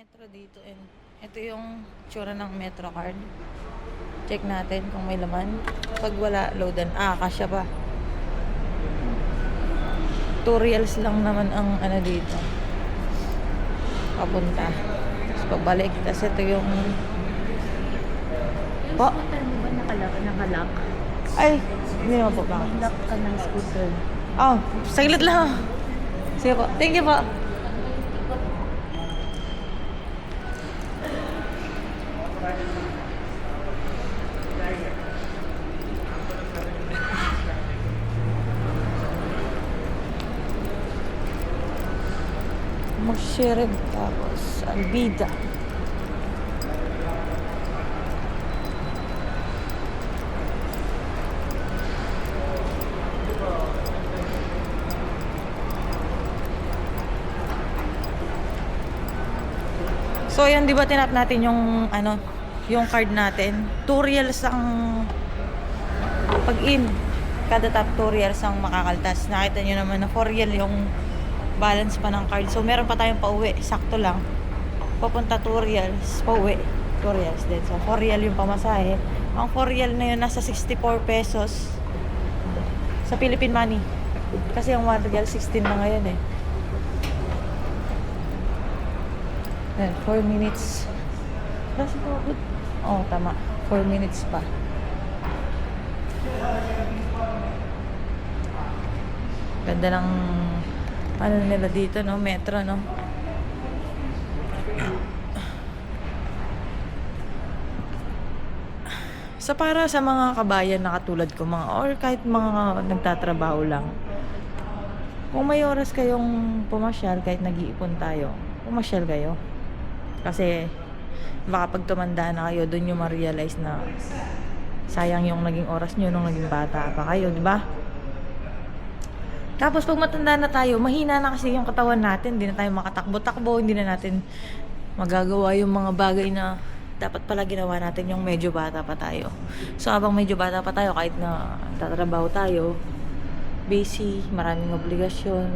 metro dito and ito yung tsura ng metro card. Check natin kung may laman. Pag wala, loadan. Kasya pa. 2 reals lang naman ang ano dito. Papunta. Tapos pabalik. Tapos ito yung Yung scooter mo ba nakalak? ay, hindi naman po ba? Lock ka ng scooter. Saglit lang. Sige po. Thank you po. Magshirib tapos Albida. So yan, di ba tinap natin yung yung card natin. 2 reals ang pag-in. Kada tap 2 reals ang makakaltas. Nakita nyo naman na 4 real yung balance pa ng card. So meron pa tayong pauwi. Sakto lang. Papunta 2 reals. Pauwi. 2 reals din. So 4 real yung pamasahe. Ang 4 real na yun nasa 64 pesos sa Philippine money. Kasi yung 1 real 16 na ngayon eh. 4 minutes. Kasi po, tama. 4 minutes pa. Ganda ng ano nila dito, no? Metro, no? So, para sa mga kabayan na katulad ko, or kahit mga nagtatrabaho lang, kung may oras kayong pumasyal, kahit nag-iipon tayo, pumasyal kayo. Kasi baka pag tumanda na kayo, doon nyo ma-realize na sayang yung naging oras nyo nung naging bata pa kayo, di ba? Tapos pag matanda na tayo, mahina na kasi yung katawan natin, hindi na tayo makatakbo-takbo, hindi na natin magagawa yung mga bagay na dapat pala ginawa natin yung medyo bata pa tayo. So habang medyo bata pa tayo, kahit na tatrabaho tayo, busy, maraming obligasyon,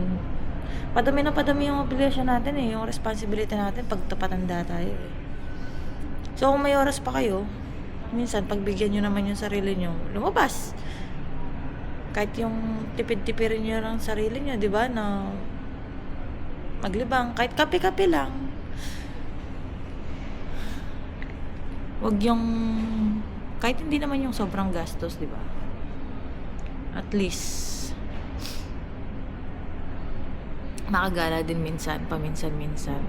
padami yung obligasyon natin eh, yung responsibility natin pag patanda tayo eh. So kung may oras pa kayo, minsan pagbigyan nyo naman yung sarili nyo, lumabas. Kahit yung tipid-tipirin nyo ng sarili nyo, di ba, na maglibang, kahit kape-kape lang. Wag yung, kahit hindi naman yung sobrang gastos, di ba? At least makagala din minsan, paminsan-minsan.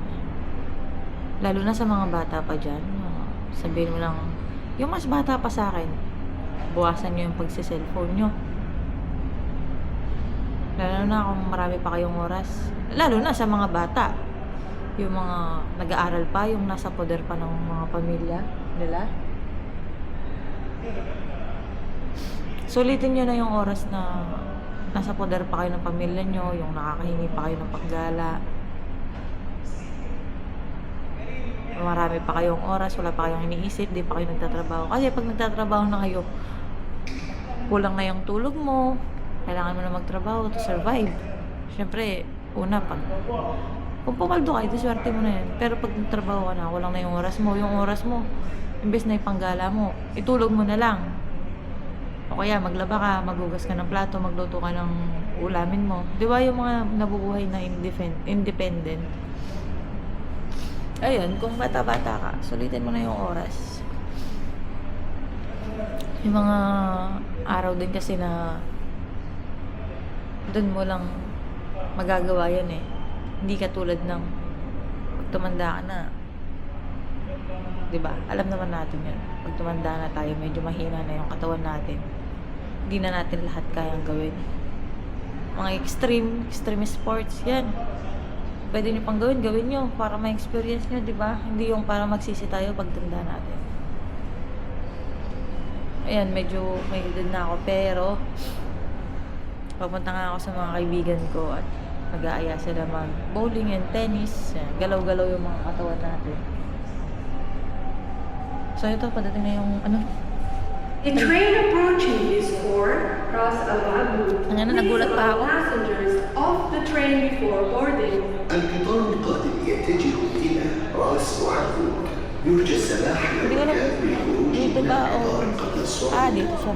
Lalo na sa mga bata pa dyan. Sabihin mo lang, yung mas bata pa sa akin, buwasan nyo yung pagsi-cellphone nyo. Lalo na kung marami pa kayong oras. Lalo na sa mga bata. Yung mga nag-aaral pa, yung nasa poder pa ng mga pamilya nila. Sulitin nyo na yung oras na nasa poder pa kayo ng pamilya nyo, yung nakakahingi pa kayo ng paggala. Marami pa kayong oras, wala pa kayong iniisip, di pa kayo nagtatrabaho. Kasi pag nagtatrabaho na kayo, kulang na yung tulog mo, kailangan mo na magtrabaho to survive. Siyempre, una pa. Kung pumaldo kayo, swerte mo na yan. Pero pag nagtrabaho ka na, walang na yung oras mo. Yung oras mo, imbes na ipanggala mo, itulog mo na lang. O kaya maglaba ka, maghugas ka ng plato, magluto ka ng ulamin mo. Di ba yung mga nabubuhay na independent? Ayun, kung bata-bata ka, sulitin mo na yung oras. Yung mga araw din kasi na doon mo lang magagawa yan eh. Hindi katulad ng pag tumanda ka na. Diba? Alam naman natin yan. Pag tumanda na tayo, medyo mahina na yung katawan natin. Hindi na natin lahat kayang gawin. Mga extreme sports, yan. Pwede nyo pang gawin nyo para ma-experience nyo, diba? Hindi yung para magsisi tayo pag tanda natin. Ayan, medyo may edad na ako, pero papunta nga ako sa mga kaibigan ko at nag-aaya sila mag-bowling and tennis. Galaw-galaw yung mga katawan natin. So ito, padating na yung The train approaching this port, Ras Al Abu. Nagulat pa ako. Passengers off the train before boarding. القطار القادم يتجه إلى وأصبحت يرجى السماح Hindi ko alam. للركاب بالخروج Dito من ba o... المطار قبل الصعود. Dito siya.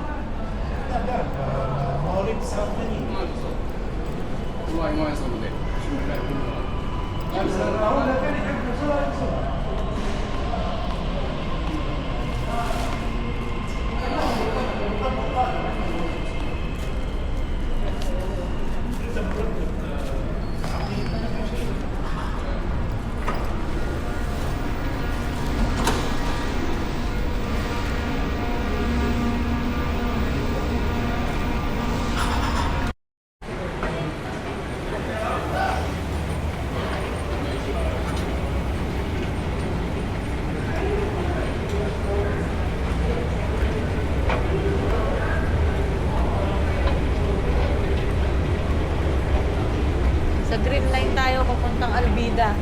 Sa Green Line tayo papuntang Albida.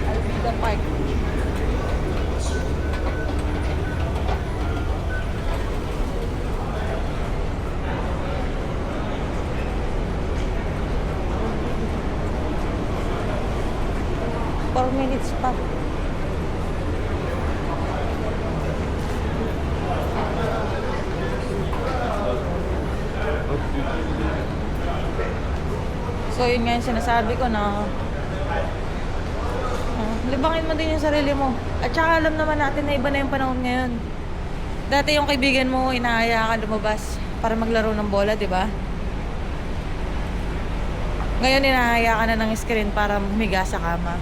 Albida Park. Four minutes pa. So yun nga yung sinasabi ko na libangin mo din yung sarili mo. At saka alam naman natin na iba na yung panahon ngayon. Dati yung kaibigan mo, inaaya ka lumabas para maglaro ng bola, di ba? Ngayon inaaya ka na ng screen para humiga sa kama.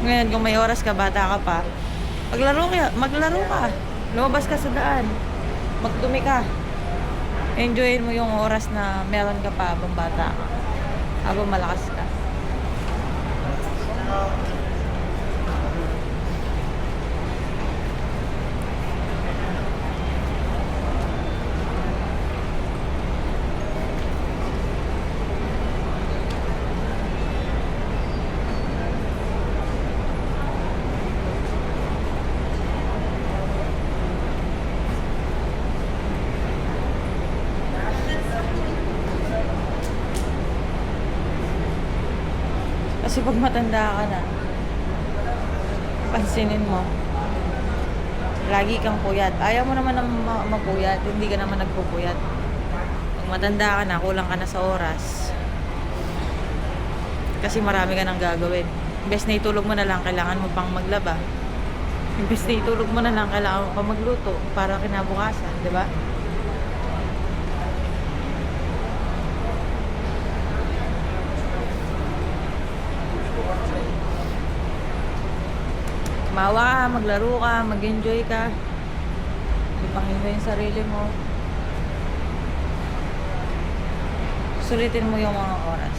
Ngayon kung may oras ka, bata ka pa, maglaro ka. Lumabas ka sa daan. Magdumi ka. Enjoyin mo yung oras na meron ka pa habang bata ka. Habang malakas ka. Kasi pag matanda ka na, pansinin mo, lagi kang puyat. Ayaw mo naman na mapuyat, hindi ka naman nagpupuyat. Pag matanda ka na, kulang ka na sa oras. Kasi marami ka nang gagawin. Imbes na itulog mo na lang, kailangan mo pang maglaba. Imbes na itulog mo na lang, kailangan mo pang magluto para kinabukasan, di ba? Mawa ka, maglaro ka, mag-enjoy ka. Lipangin mo yung sarili mo. Sulitin mo yung mga oras.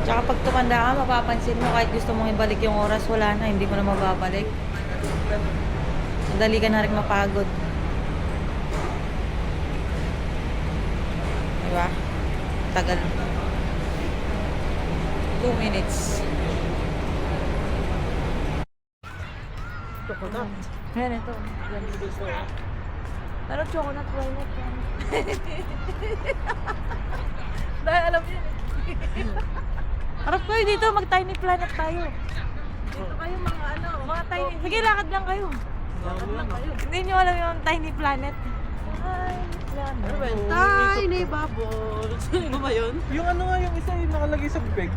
Tsaka pag tumanda ka, mapapansin mo kahit gusto mong ibalik yung oras, wala na, hindi mo na mababalik. Madali ka na rin mapagod. Diba? Tagal. 2 minutes. Chocolate. Yan, ito. Ano chocolate? Why not? Dahil alam yun. Harap kayo dito, mag-tiny planet tayo. Dito kayo mga ano. Mga tiny, sige lakad lang kayo. Lakad lang kayo. Hindi nyo alam yung tiny planet. Tiny planet. Tiny bubbles. Ano ba yun? Yung ano nga, yung isa yung nakalagay sa bag.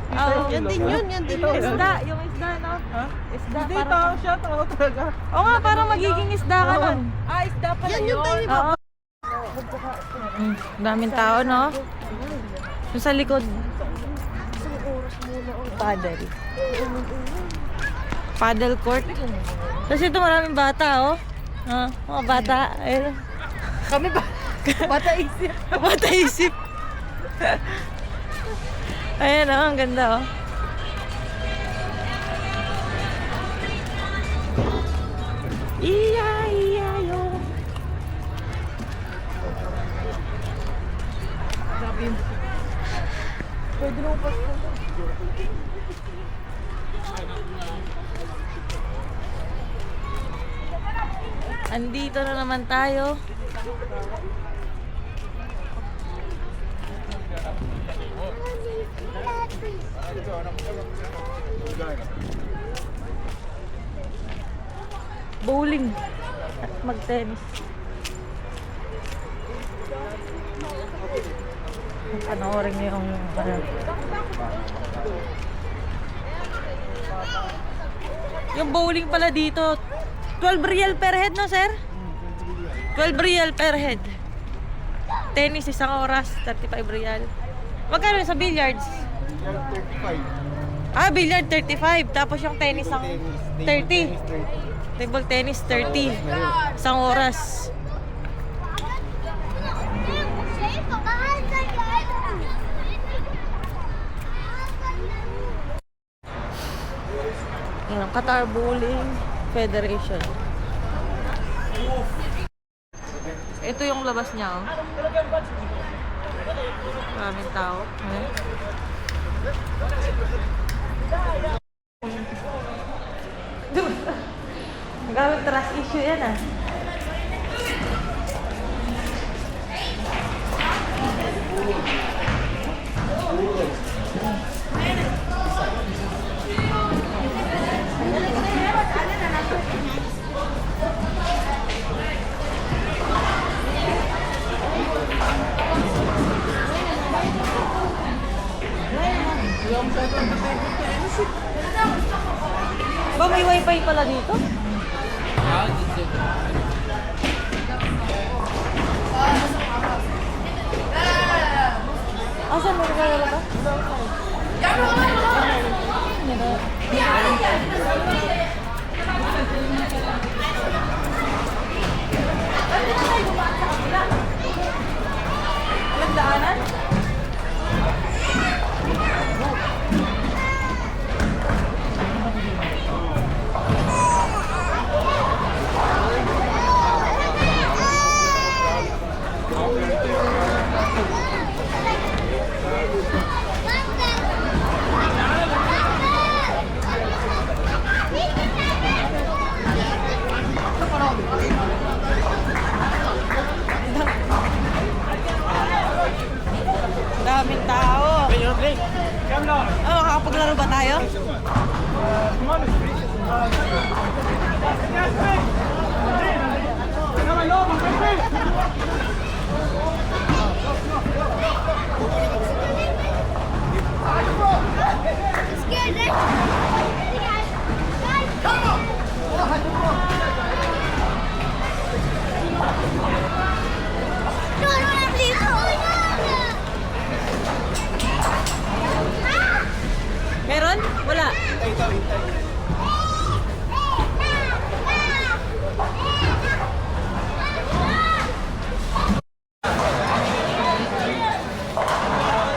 Oh, Yan din yun, yan din yung yun. isda, yung isda, no? Ha? Isda, Hindi, parang... tao siya, tao talaga. Oo nga, parang magiging isda ka nun. Ah, isda pala Yan yun. yung tiny Oo. Daming tao, no? Yung sa likod. Paddle. Paddle court. Kasi ito maraming bata, oh. Mga bata. Ayun. Kami ba? Bata isip. Bata isip. Ayan, oh. Ang ganda, oh. Yo. Pwede mo pa. Andito na naman tayo. Bowling at mag-tennis. Panoorin niyo yung yung bowling pala dito. 12 real per head, no, sir? 12 real per head. Tennis, isang oras, 35 real. Magkano sa billiards? 35. Ah, billiard 35. Tapos yung tennis ang 30. Table tennis 30. Isang oras. Yan ang Qatar Bowling Federation. Ito yung labas niya, oh. Maraming tao. Ayan. Gamit trust issue yan, ah. Ba, may wifi pala dito? Asan mo nagkakala ka? Nagdaanan? Daming tao. Oh, makakapaglaro ba tayo? Meron? Wala.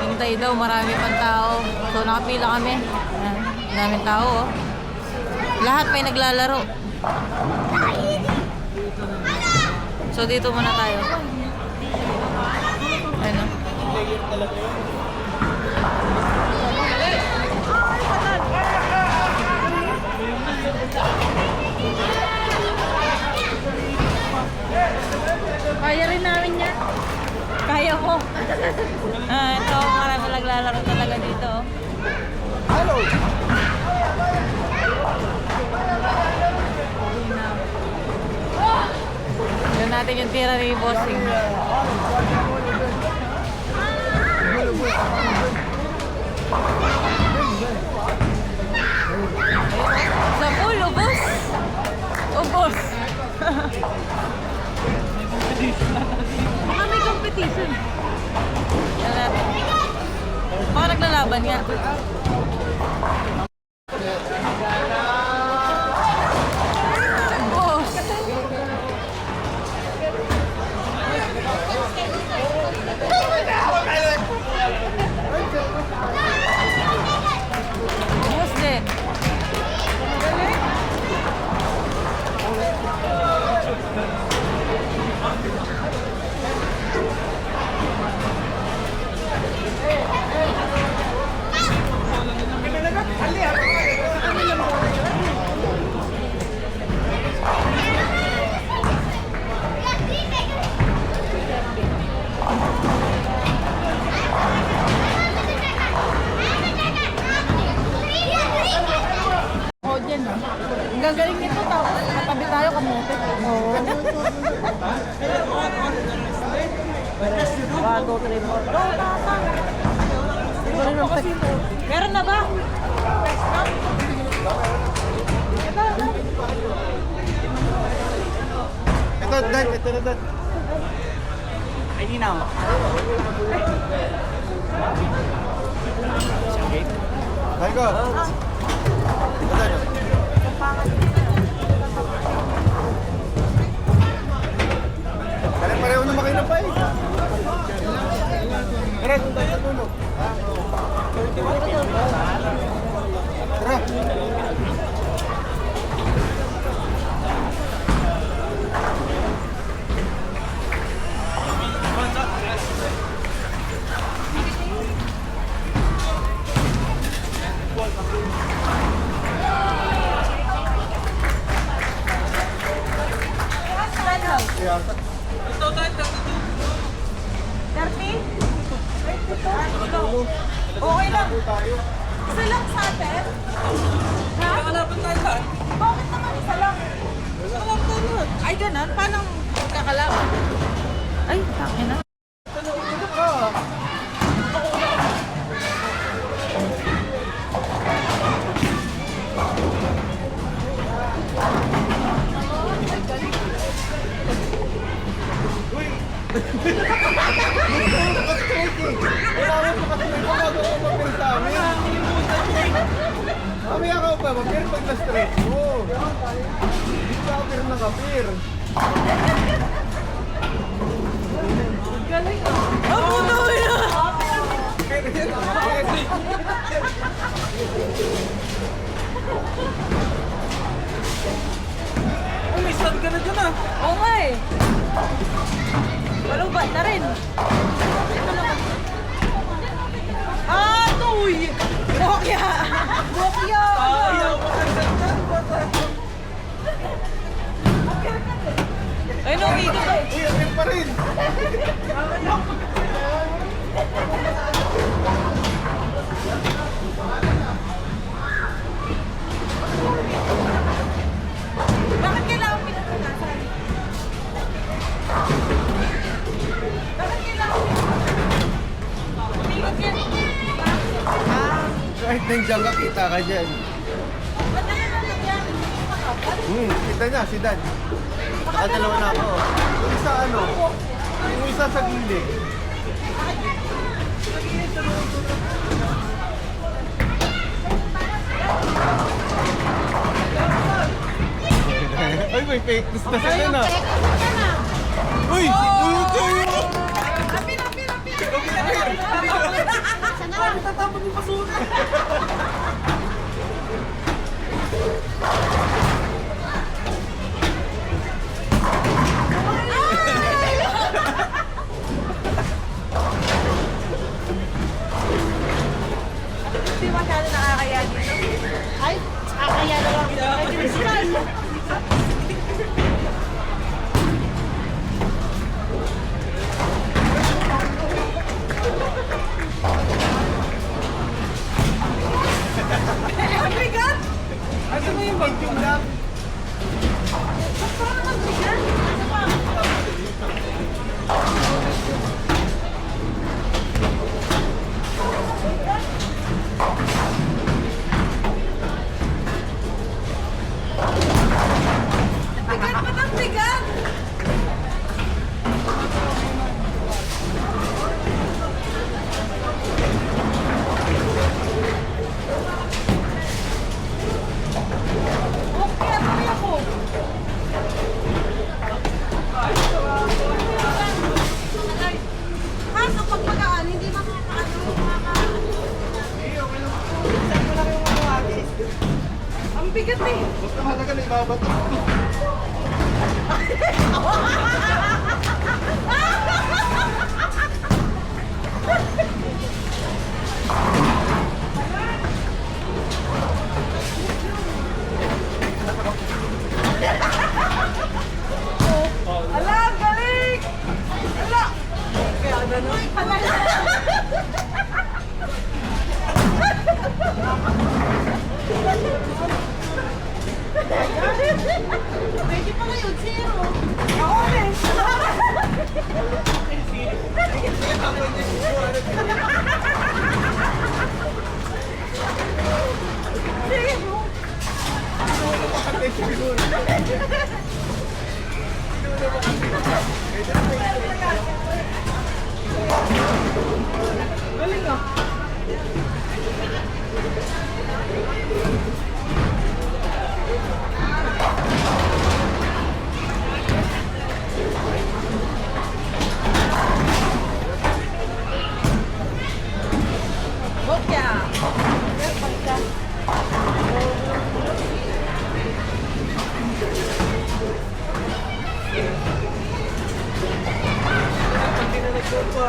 Hintay daw, marami pang tao. So nakapila kami. Ayan, daming tao, oh. Lahat may naglalaro. So dito muna tayo. Ano? Kaya rin namin yan. Kaya ko. Ito, marami naglalaro talaga dito. Hello! Yan natin yung tira ni Bossing. Sa pool, ubos. Ubos. Baka may competition. Yan natin. Baka naglalaban nga. Ubos. Ubos din. Meron na ba? Ito, Dan. Ito na, Dan. Ay, di na. Ay, ko. Ito, Dan. Pare-pareho naman kayo na pa eh. Tara, doon tayo sa tulog. Tara. Okay lang. Isa lang sa atin? Ha? Kakalaban tayo lahat. Bakit naman isa lang? Kakalaban tayo lahat. Ay, ganun? Paano kakalaban? Ay, takin na. Mamaya ka pa, mapir pag na-stress mo. Hindi ka kapir na kapir. Ang puto yun! Oh, may stand ka na dyan ah. Oo nga eh. Walubat na rin. Ah, tuy! Bokya! Bokya! Ayaw mo ka dyan. Ay, no, ito ba? Uy, apir pa rin. Bakit kailangan pinatunasan? Bakit kailangan pinatunasan? Kahit nandiyan ka, kita ka dyan. Ba't na naman yan? Kita niya, si Dan. Nakadalawa na ako. Yung isa ano, yung isa sa gilid. Ay, may fake news na sila na. Uy! Uy! Hindi masyado nakakaya dito. Ay, nakakaya na lang. Ay, Christmas! Ang bigat! Ano na yung bag yung lap? Parang ang bigat! Ano ba? Bigat pa ng bigat! Okay, tuloy ako. Kaso pag magaan, hindi ang bigat eh. Basta mahalaga na ibabato. Ala, ang galing! Ala! Kaya ganun. Pwede pa ngayon, zero. Oo eh.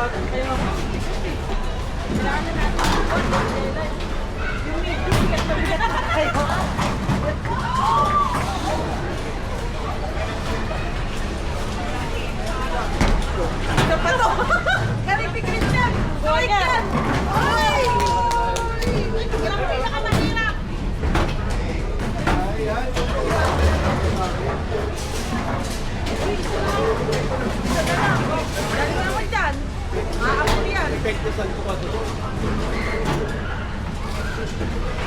Ito pa to. Karipik rin yan. Buhay yan. Ay! Yung pinakamahirap. Galing mo naman dyan. Maakapot yan. Epektusan ko pa doon.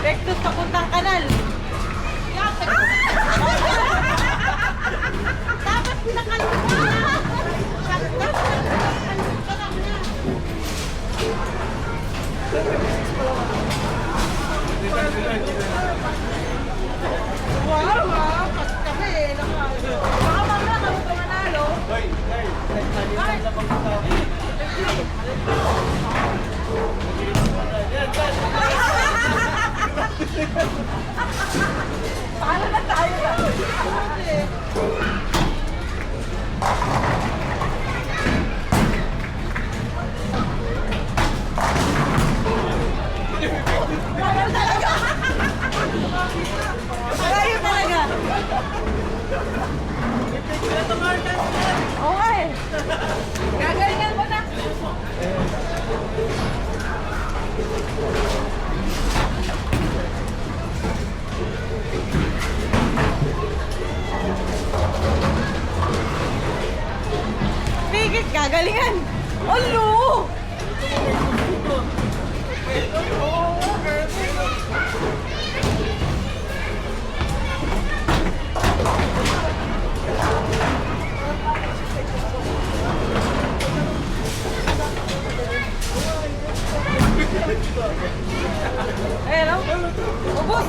Vectus papuntang kanal. Dapat pinakalimutan. Wow, wow. Pas kami. Baka mamaya kami pumanalo. Hoy, guys. Kanina lang ako sa akin. Paano na tayo na? Tagal talaga! Tagal talaga! Oo nga eh. Gagalingan mo na. Pigit, gagalingan! Alo! Ayan o. Ubus! Ubus!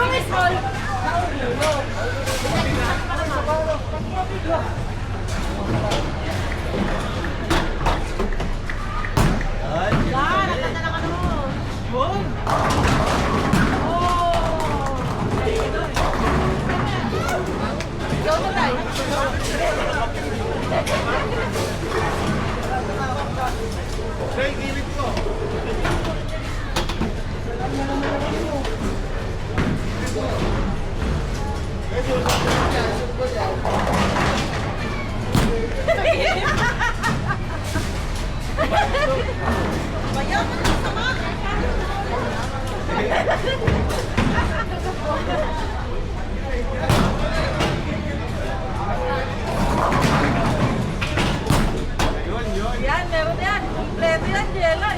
Yung small. Hey, gilid ko. Yan, meron yan. Kompleto yan, Jelay.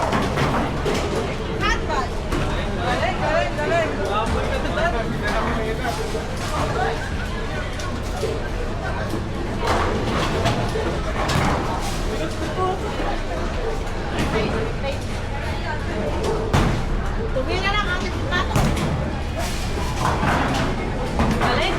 Hotbag. Galing, galing, galing. Tumila lang ang plato. Galing.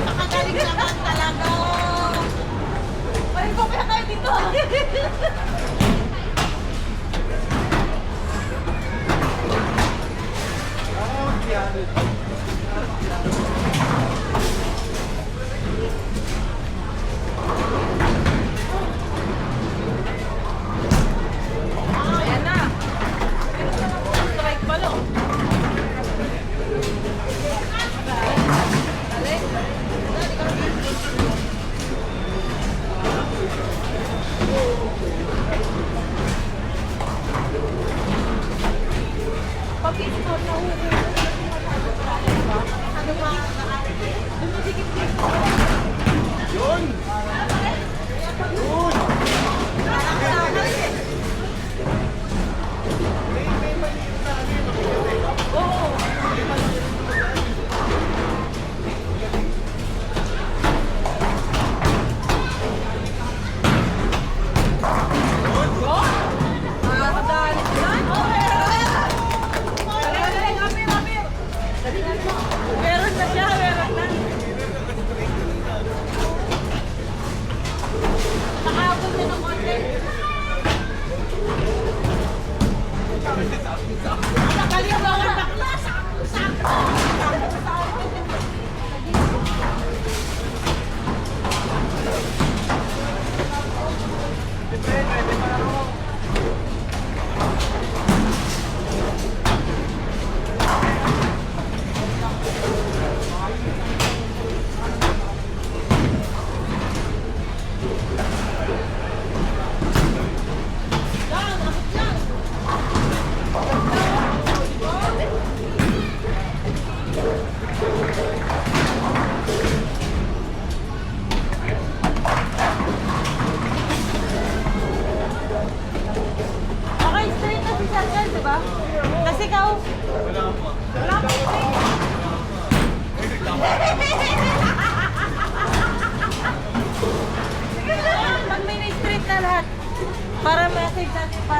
Nakagaling naman talaga. Ay, kopya tayo dito. Ayan na. Strike pa no. Pag-isport na hubo. Ano ba? Dumidikit-dikit. Yun! Yun! Meron na siya, meron na. Nakaabot na ng konti. Nakalimutan bakla. Sakto. Okay, straight na si Sir, di ba? Kasi ikaw... Wala pa straight. Sige lang, pag may na-straight na lahat. Para message natin pa.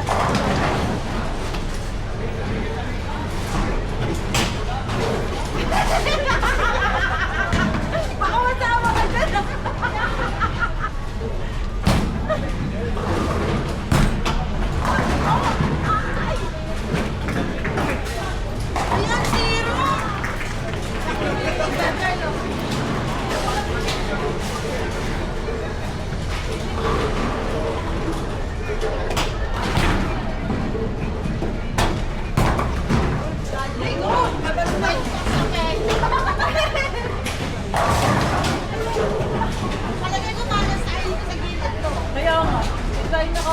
Baka masama ka dyan. Ayan, zero!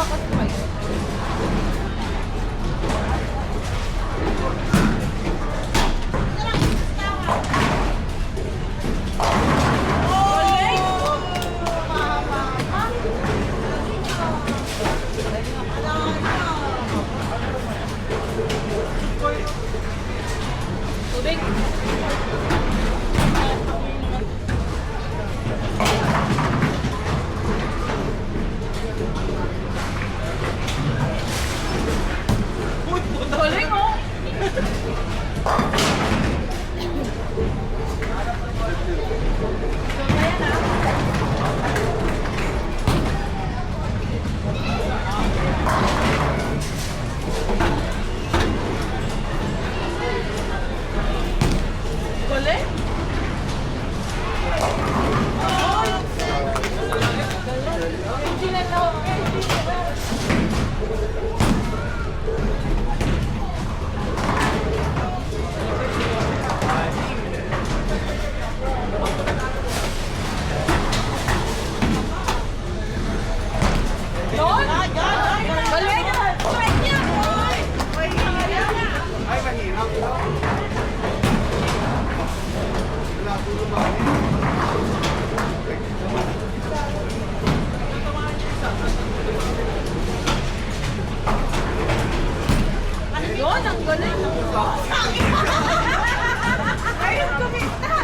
nakaka-try. Galing oh! Galing? Hindi na Ay, mahirap. Wala po naman. Yun, ang galing. Ayun, kumita.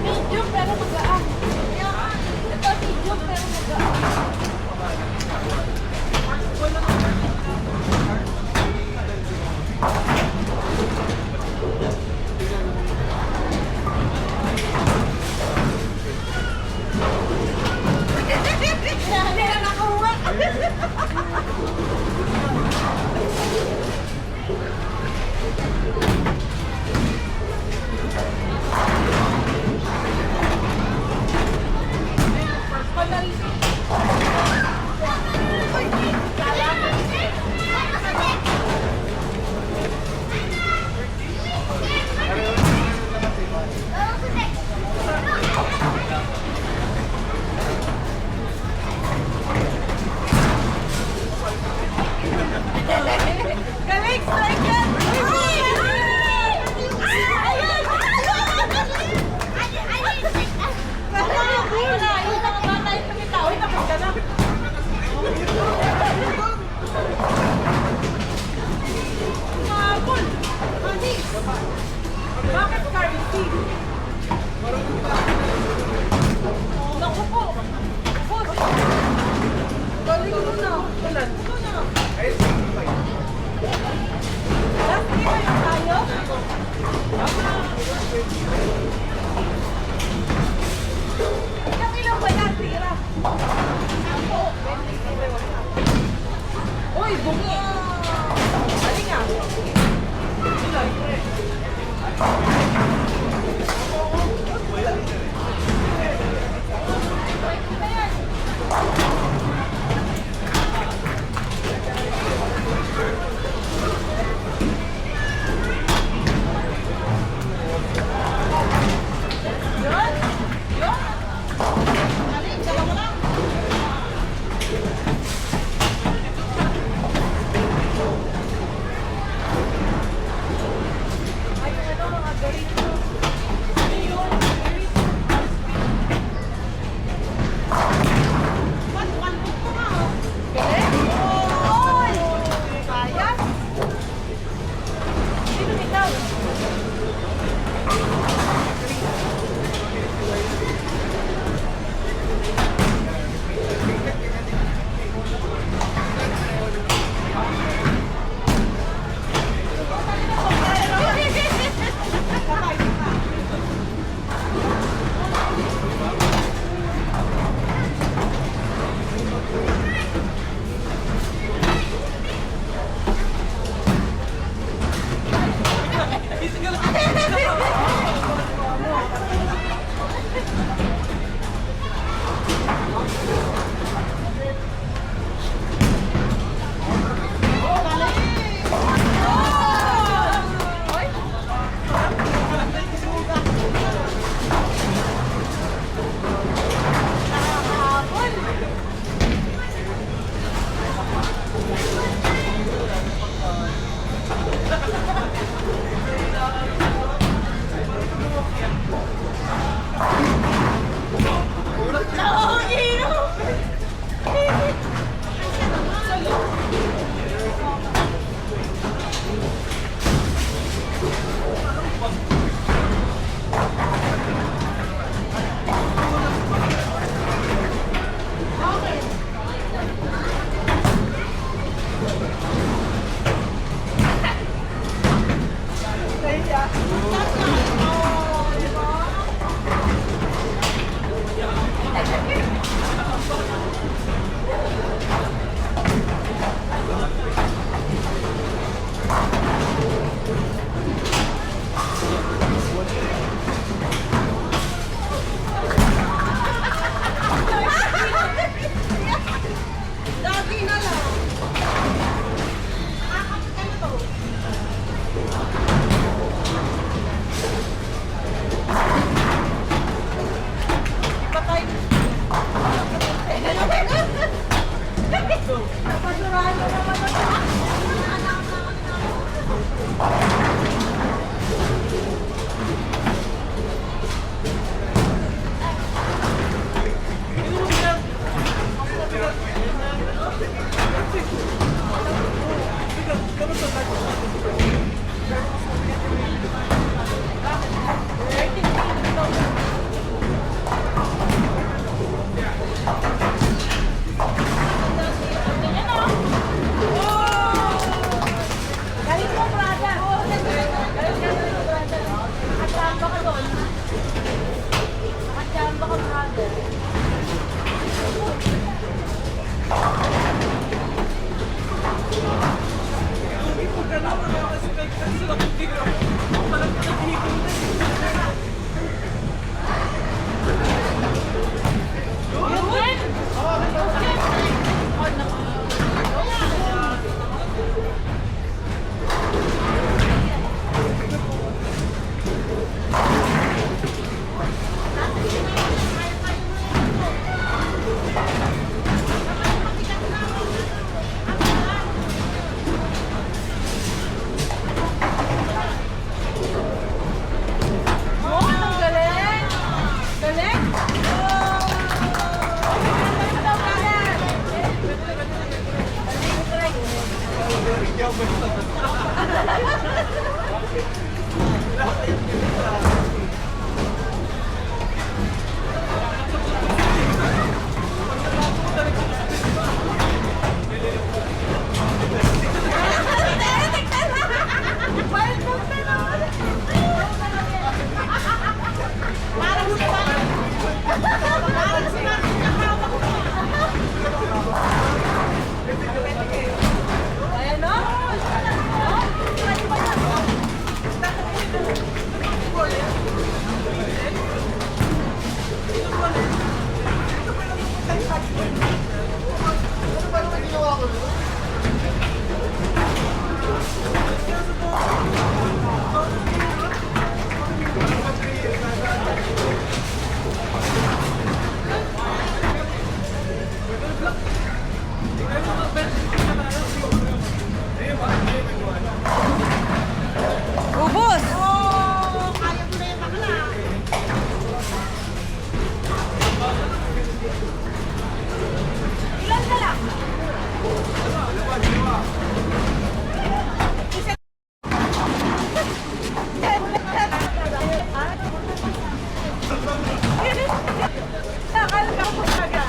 Medium pero magaan. Ito medium pero magaan. Hindi na nakahuwa. Galing, strike yan! Bakit currency? Naku po! Boss! Galing mo na! Ulan! Last game na tayo? Ilang ilang ba yan, tira? Ako! Uy, bungi! Galing nga! Yun! Yun! Galing, dala mo lang! Lagi na lang. Iba tayo. Napasurahan mo naman ito. Galing mo, brother. Galing mo, brother. Nakachamba ka doon. Nakachamba ka, brother. Oh, ang galing! Galing! Ayan o! Ubus! Oh, kaya mo na yung bakla. Ilan na lang? Akala ka po talaga.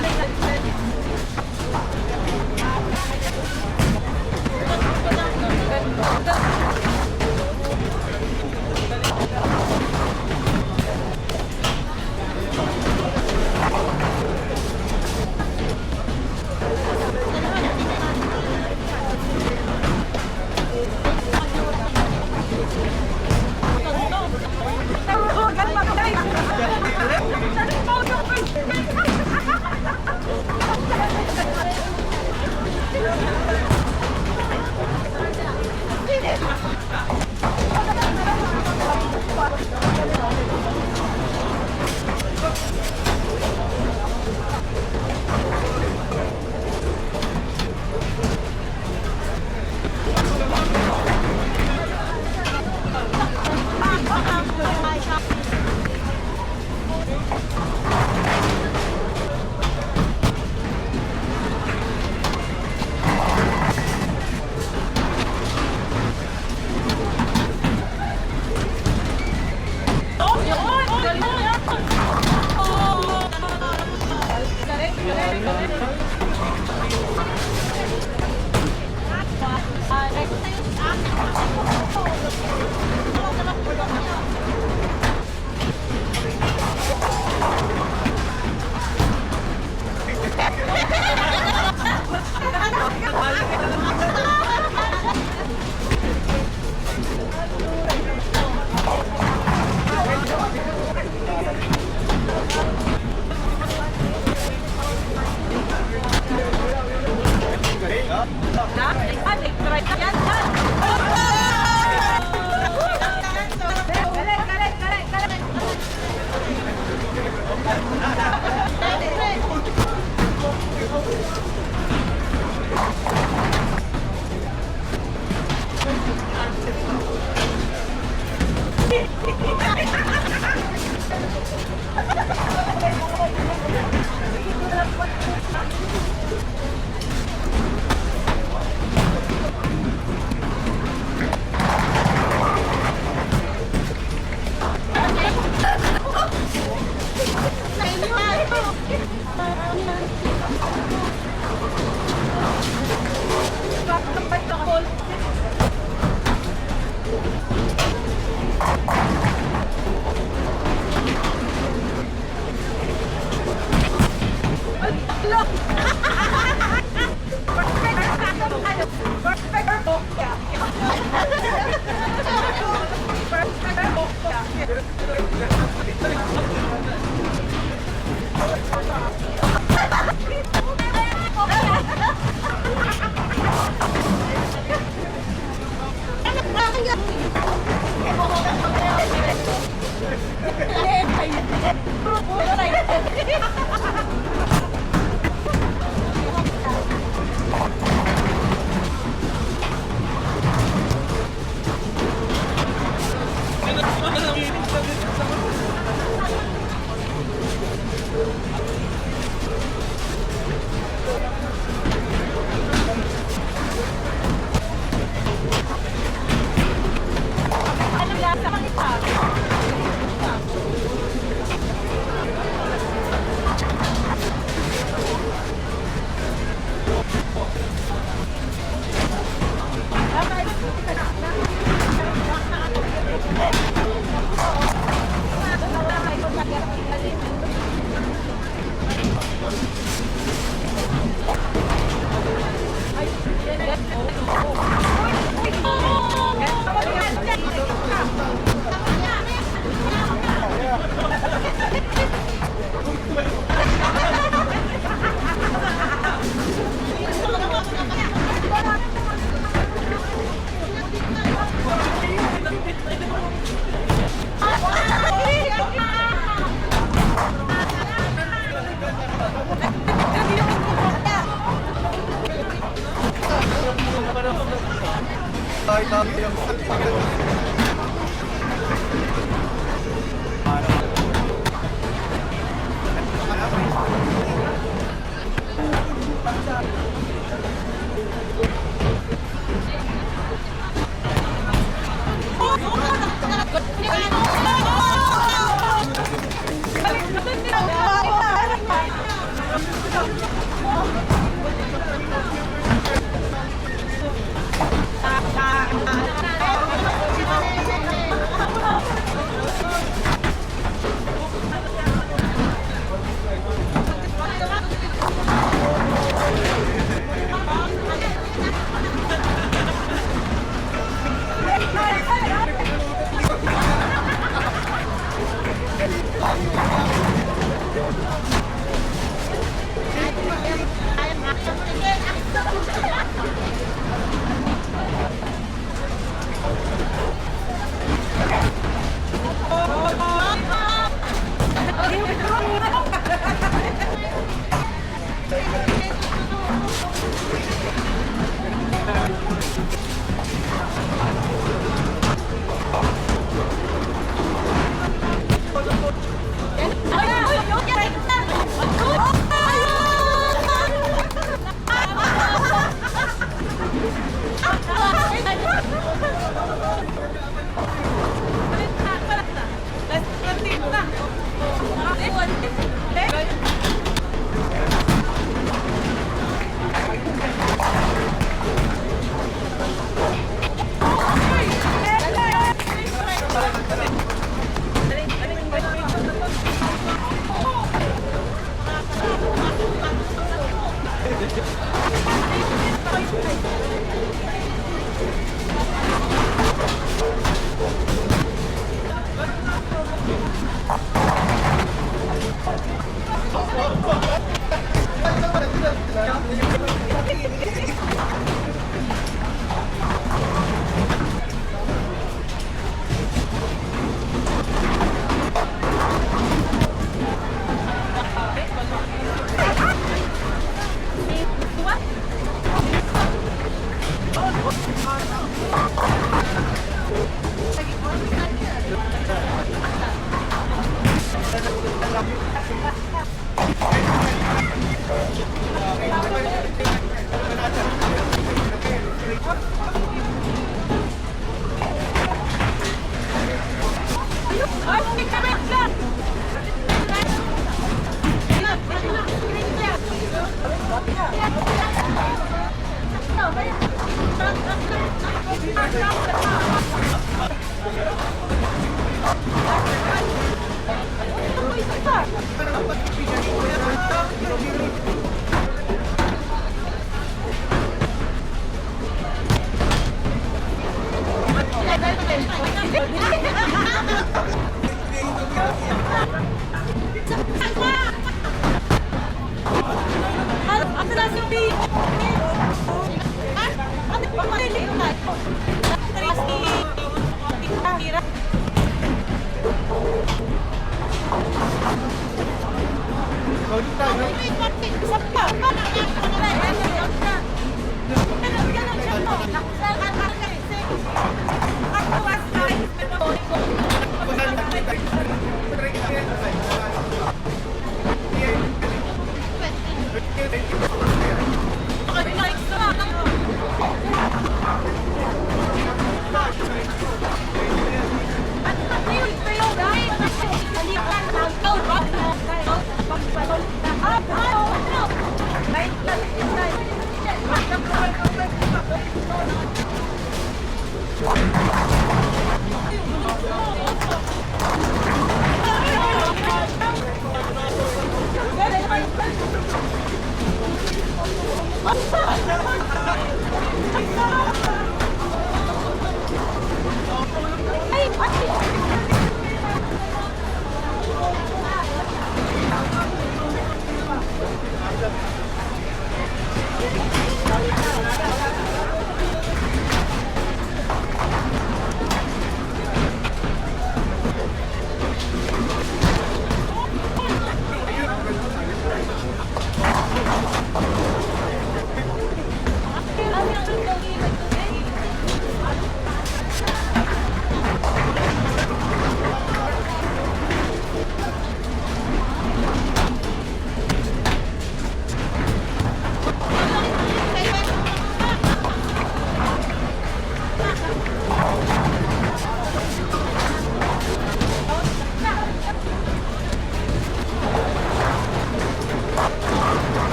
Ay, dami yung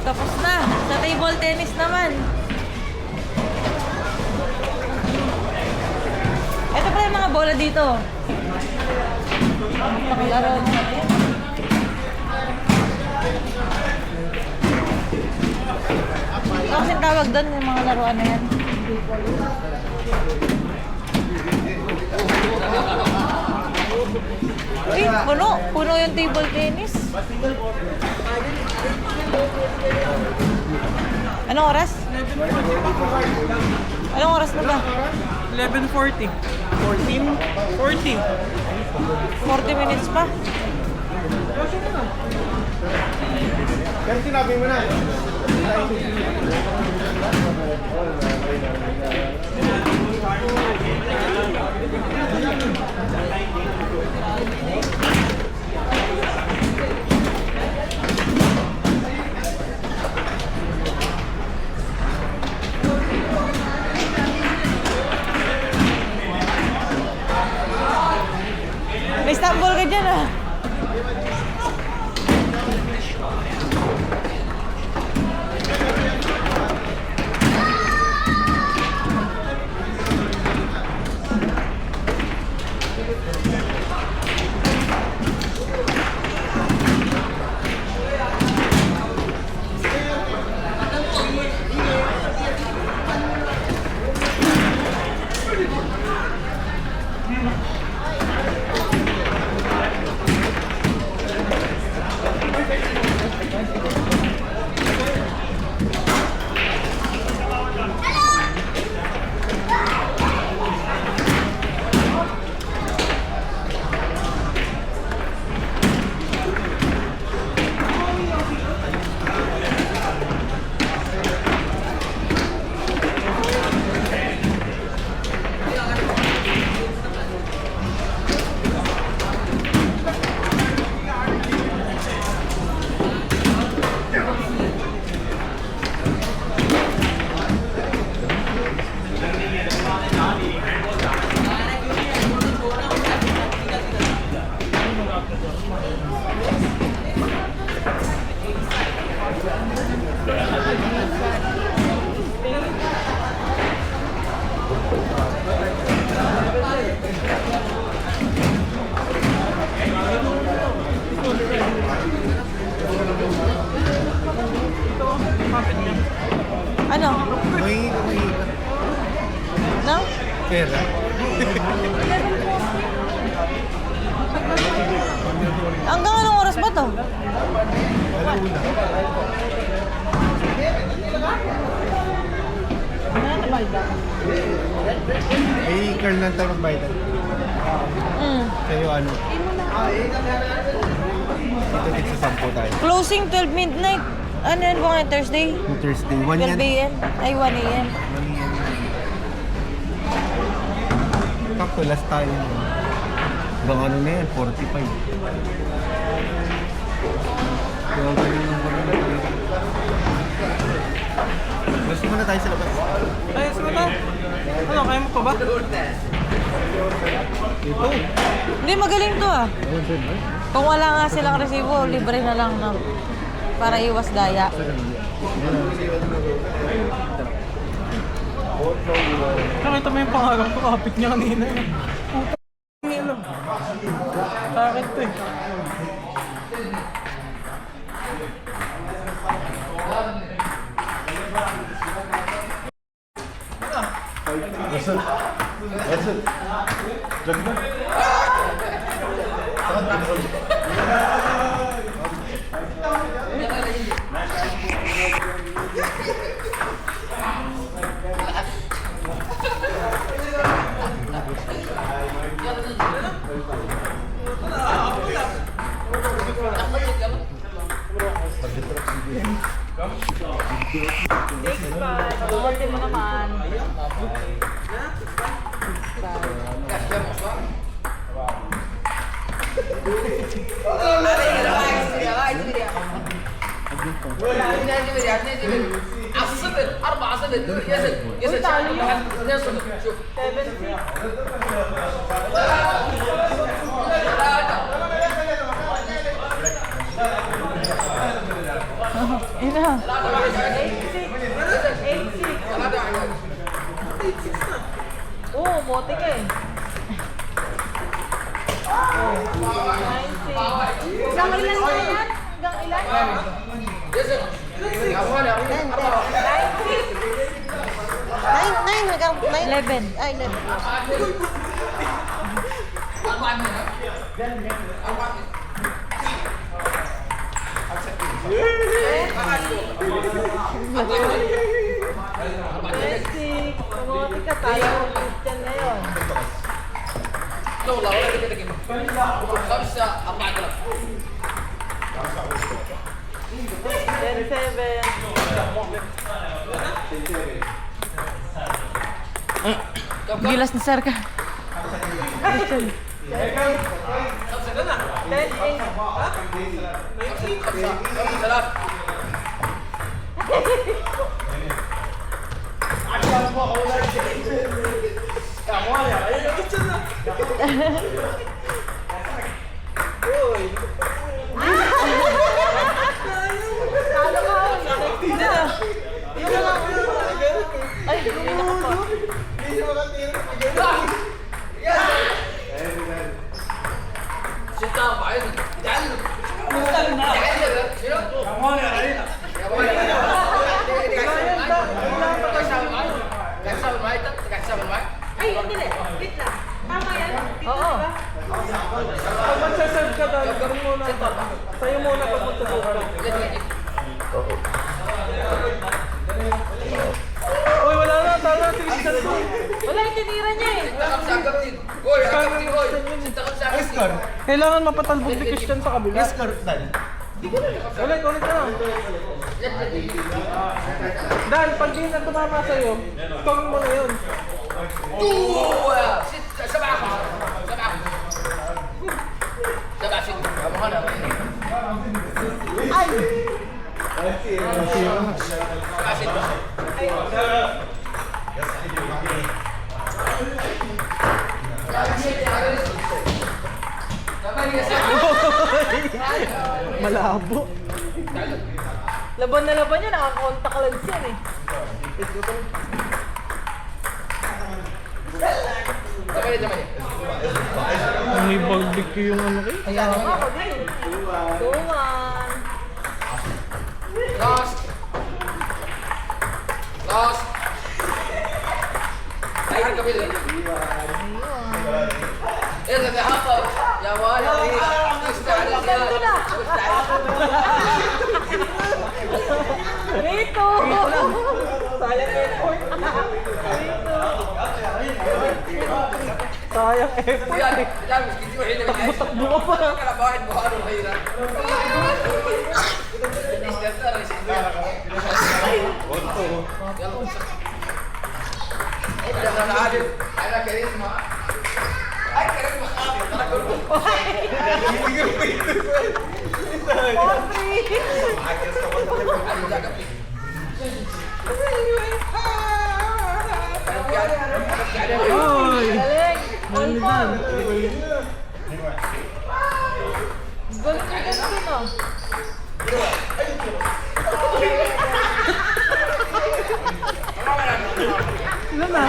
Tapos na. Sa table tennis naman. Ito pala yung mga bola dito. Paklaro na. Ano kasing tawag doon yung mga laruan na yan? Uy, puno. Puno yung table tennis. Anong oras? Anong oras na ba? 11:40. 14? 40. 40 minutes pa. Pero sinabi mo na. May Istanbul ka dyan ah. pera. Hanggang anong oras ba to? Alauna. Eh, Carl lang tayo magbayad. Kayo ano? Dito tig sa 10 tayo. Closing 12 midnight. Ano yan ba ngayon? Thursday? Yung Thursday, 1 12 yan. a.m.? Ay, 1 a.m. Takto, last tayo. Hanggang ano na yan, 45. Kaya ganun lang pala. Gusto mo na tayo sa labas. Ay, sige na. Ano, kaya mo pa ba? Ito. Hindi, magaling to ah. Kung wala nga silang resibo, libre na lang na para iwas daya. Nakita mo yung pangarap ko, kapit niya kanina. Puta, nila. Sakit to eh. Listen. Listen. Drag mo. Pag-order mo naman. صفر 4 صفر يزن يزن 2 صفر شوف Ina. Oo, bote ka eh. Hanggang ilan na yan? Hanggang ilan? يزن يا اخوان 11.4 Bote ka tayo. Christian na yun. لا والله ولا كده كده 5 4000 10-7. Gilas ni Sir ka. Christian. 5 Ay, hindi na pa. ستة 4 يزن تعلم تعلم شنو؟ Oo. Pag magsaserve ka doon, gawin muna. Sa'yo muna pag magsaserve ka. Uy, wala na. Tara, tigil ko. Wala yung tinira niya eh. Kailangan mapatalbog ni Christian sa kabila. Yes, Carl. Dali. Ulit na lang. Dan, pag di na tumama sa'yo, score mo na yun. 7 Malabo. Laban na laban niya, nakakontak lang siya eh. May barbecue yung ano kayo. Kaya nga ako din. Tuman. Last Dito! Sayang effort. Takbo-takbo ka pa. Oy! Galing! Nalitan. Galing na ganito no? Ilan na?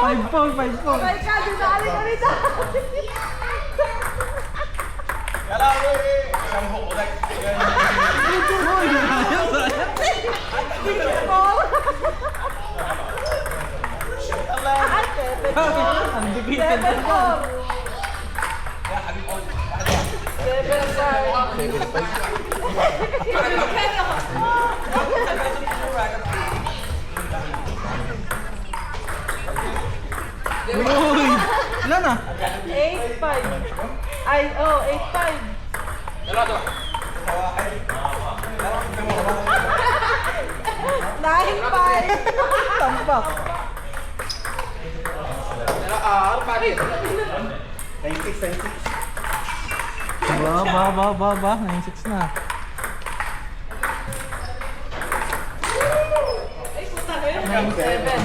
5-4, 5-4. Ay ka, dinali ka rin na! Undefeated na ka. 7-4! Uy! Ilan na? 8-5. Ay, oh, 8-5. Nine five. Tampak. 96. Ba. 9-6 na. Seven.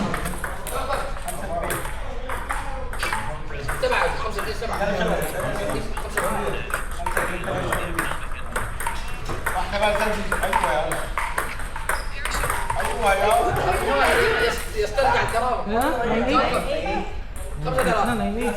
Ilan? 9-8. 9-6 na, 9-8.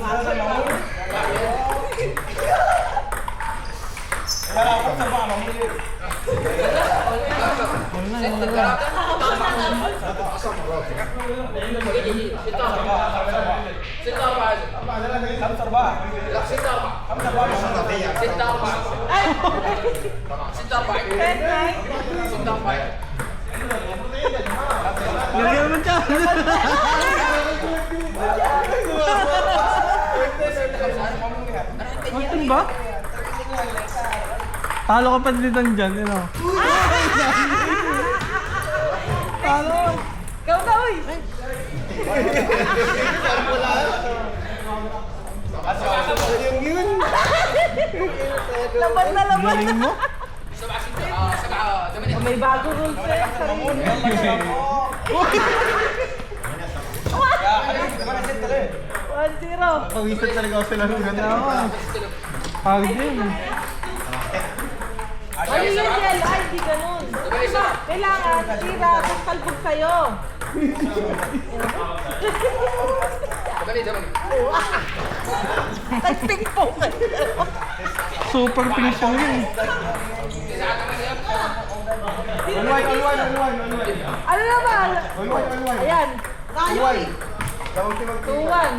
Lagyan mo dyan. Martin ba? Talo ka pa dito dyan, you know. Talo. Ikaw na, uy. Laban na laban. Galing mo. May bago rules eh. Sarili. 1-0. Kawisan talaga ako sila ng gano'n. Pagod yun. Mali yun, Yel. Ay, di ganun. Kailangan, tira, kung kalbog sa'yo. Nag-ping-pong ka. Super ping-pong yun. Unwind. Ano naman? Unwind. Ayan. Unwind. Tawag si mag 2-1.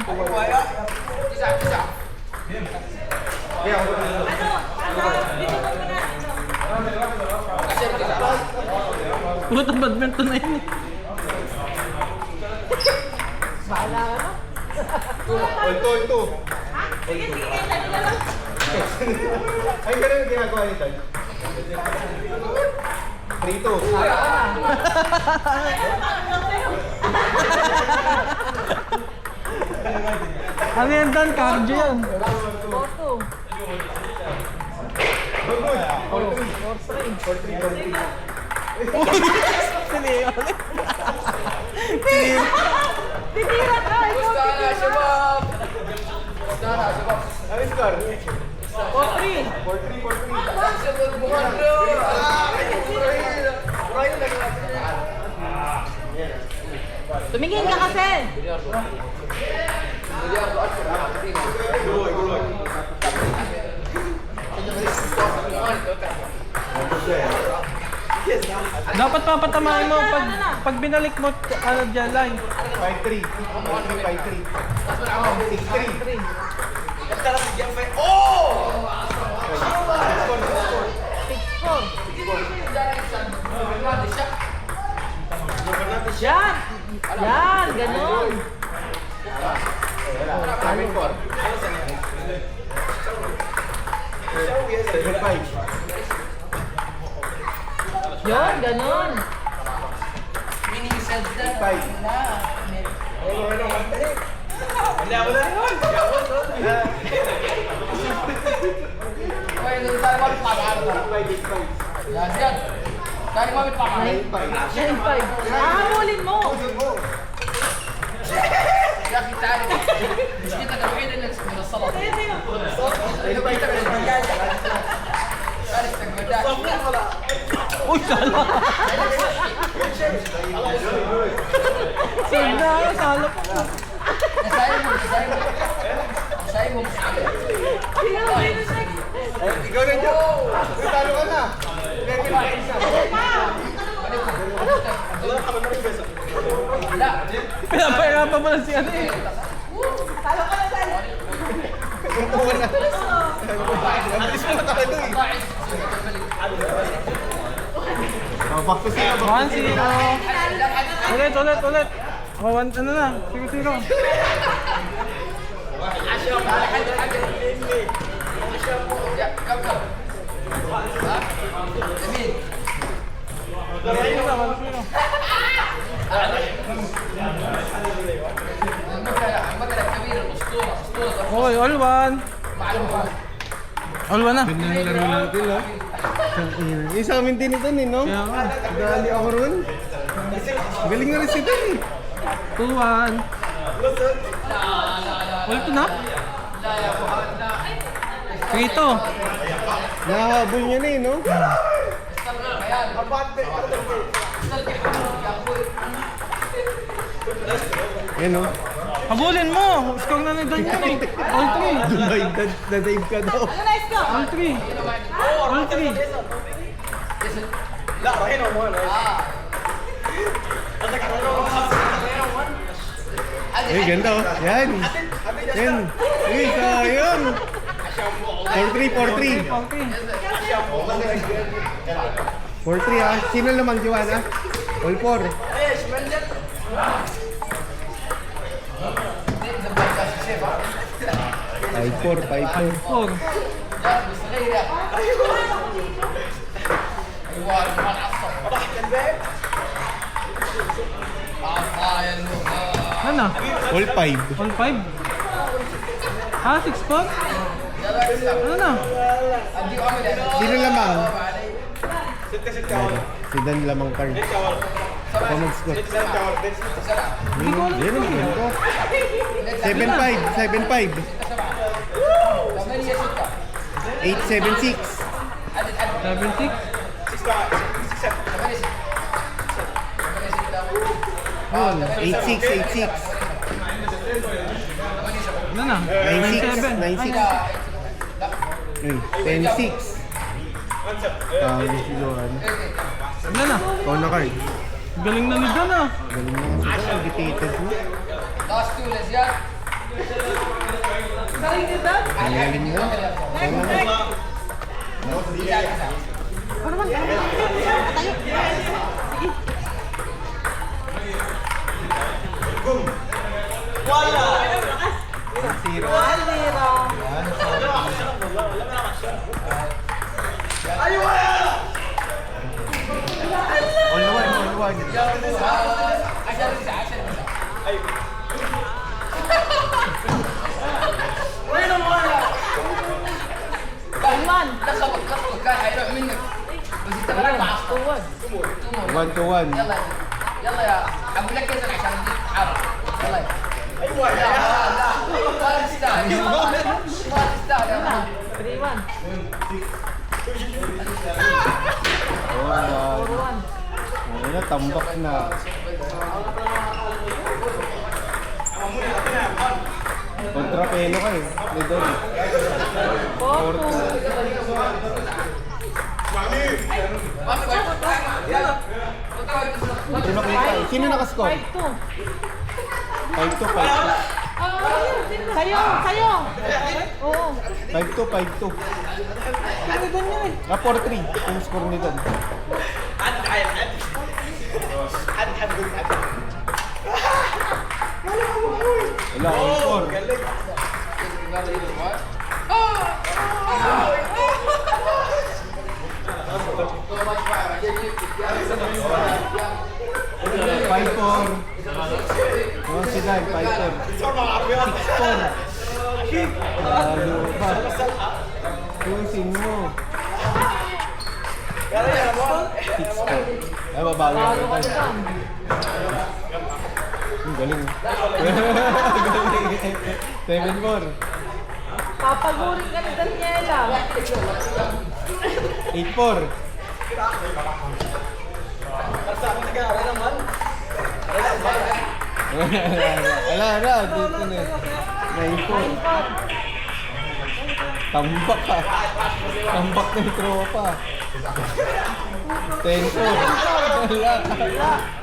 Puta badminton na yun eh. Bahala ka na. Ito. Ay, ganun yung ginagawa nito. 3-2. Ano yan Dan? Cardio yan. 4-2. 4-3. Sinira ulit. Titira ka. Ikaw titira. Ano yung score? 4-3. Tumingin ka kasi. Dapat papatamaan mo pag binalik mo ano dyan line. 5-3. 5-3. 6-3. Yan! Yan! Ganon! 7-5. Yun! Ganon! Yan, 5. Hahamulin mo! يا اخي تعالى مشكلتك الوحيده انك من السلطه Uy, sala! Sala! Sala pa po. سايبهم Ikaw na dyan. Uy, talo ka na. Level 5 na. لا Pinapahirapan mo na si ano eh. Tuntuan na. At least mo matalo eh. Oh, back to zero. 1-0. Ulit. Oh, ano na? 0-0. جميل 1-0. المقلب الكبير الاسطوره اسطوره Hoy, all-one. معلومه All-one na. Ganda ng laro natin, ha? Sa amin din ito, no? Kaya nga. Dali ako ron. Galing nga rin si Dan, eh. 2-1. Ulit na? 3-2. Nahabol niya na, eh, no? Yan, no? Habulin mo! Score na nandun yun eh. All 3. Dumay, na-dive ka daw. All 3. All 3. Eh, ganda, oh. Yan. Yan. Uy, sayang. 4-3, 4-3. 4-3, ha? Sino naman, Joanna? All 4. 5-4, 5-4. 4. Ano? All 5. All 5? Ha? 6-4? Ano na? Sino lamang? Si Dan lamang card. Ako mag-score. Hindi ko alam. Yan ang ganda ko. 7-5, 7-5. 8-7-6. 7-6? Oh, 8-6, 8-6. Ano na? 9-6, 9-7. 9-6. Uy, 10-6. Si Johan. Ano na? Ikaw na card. Galing na ni Dan ah. Galing mo. Undefeated mo. لاست تو لزياد Ang galing mo. All one. لخبط كان حيروح منك بس انت بلاك مع 1 to 1. يلا يلا يا اقول لك كذا عشان تجيك تتحرك يلا ايوه لا ما تستاهل ما تستاهل يلا 3-1. Ayun na, tambak na. Kontrapelo ka eh. May doon. 4-2. Hindi ko makita eh. Sino nakascore? 5-2. 5-2, 5-2. Kayo. Oo. 5-2, 5-2. Ah, 4-3. Yung score ni Don. Wala, all 4. Five four. Oh, si Dan, 5-4. 6-4. Lalo pa. Tusin mo. 6-4. Ay, babawi ako tayo. Galing. Galing. 7-4. Papagurin ka ni Daniela. 8-4. Ala, dito na. 9-4. Tambak ka. Tambak ng tropa. 10-4. Wala.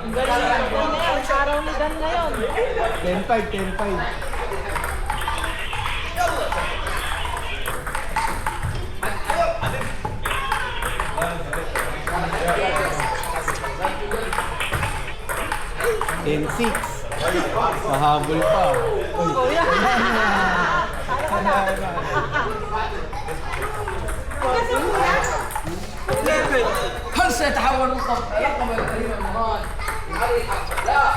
Ang galing ni Daniela. Araw ni Dan ngayon. 10-5. Ten six. Mahabol pa. Uy. هل سيتحول رقم الكريم رمضان لا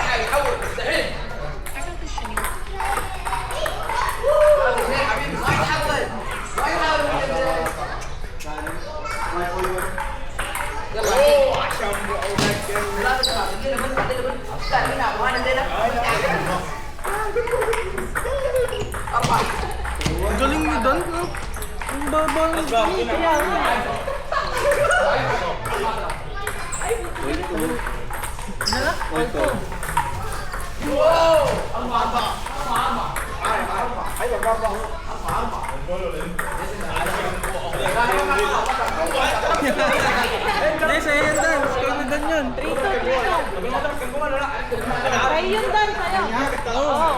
حيحول مستحيل حبيبي ما يتحول ما يحاول Ang galing ni Dan, no? Ang baba ng Hindi, sa'yo yan, Dan. Sa'yo ni Dan yun. 3-2. Kaya yun Dan, sa'yo. Oo.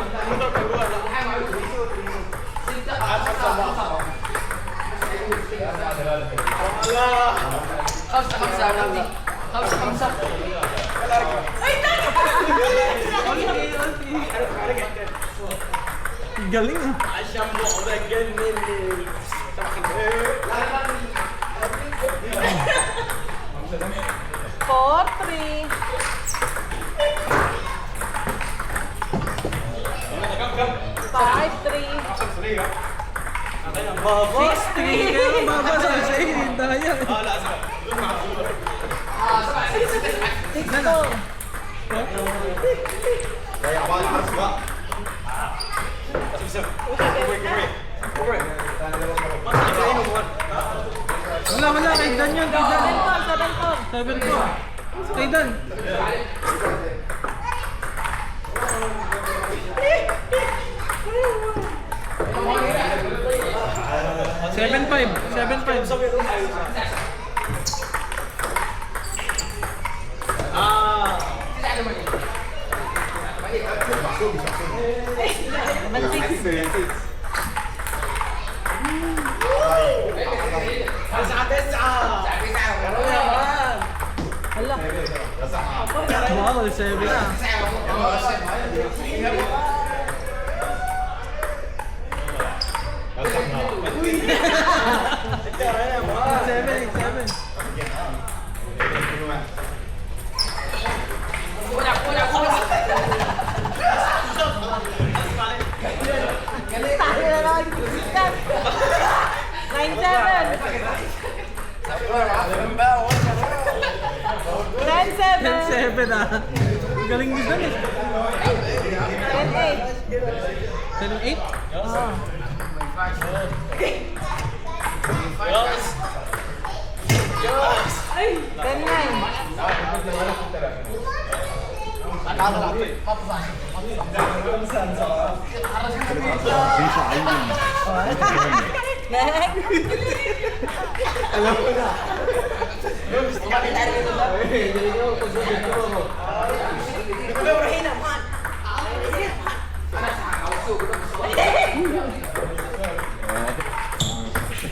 خمسة خمسة يا ولدي خمسة خمسة Ang galing, ah. Four, three. Five, three. 6-3. Kaya ang baba sa sa'yo, hindi daya. Six, two. Wala, kay Dan yun, kay Dan. 7-4. 7-4. Kay Dan. Seven five. Wow, 7 na. Tayo na lang. 9-7. 10-7. 10-7 ah. Ang galing ni Dan eh. 10-8. 10-8? Oo. 10-9. Alam ko na.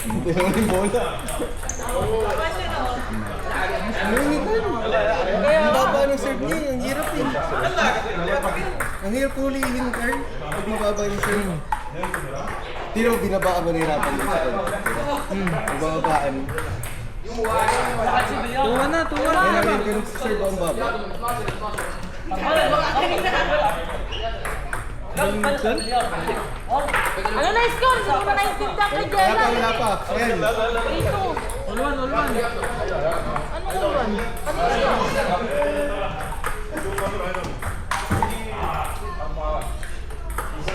Hindi naman yung bola. Ang baba ng serve niya, ang hirap eh. Ang hirap hulihin, Carl. Pag mababa yung serve. Tino, binaba ka manirapan din sa kanya. Bababaan. Tuwa na. Kaya namin ganun sa serve ang baba. Ano na score? Hindi mo naiintindihan kay Kaya Jella. pa, wala pa. Ayan. Ulwan. Ano ulan? Ano yun?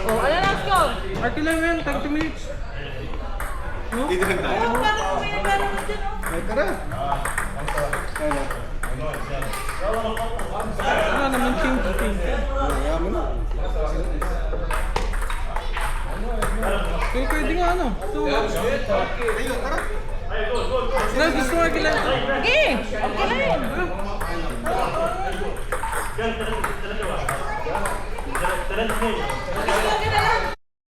Oh, ano na score? Arte lang yan, 30 minutes. Dito lang tayo. Ay, tara. Ayan. Wala naman king. Kaya mo na. Pero pwede nga ano. Ayun, tara. Dahil gusto nga kailan. Okay, okay na yun.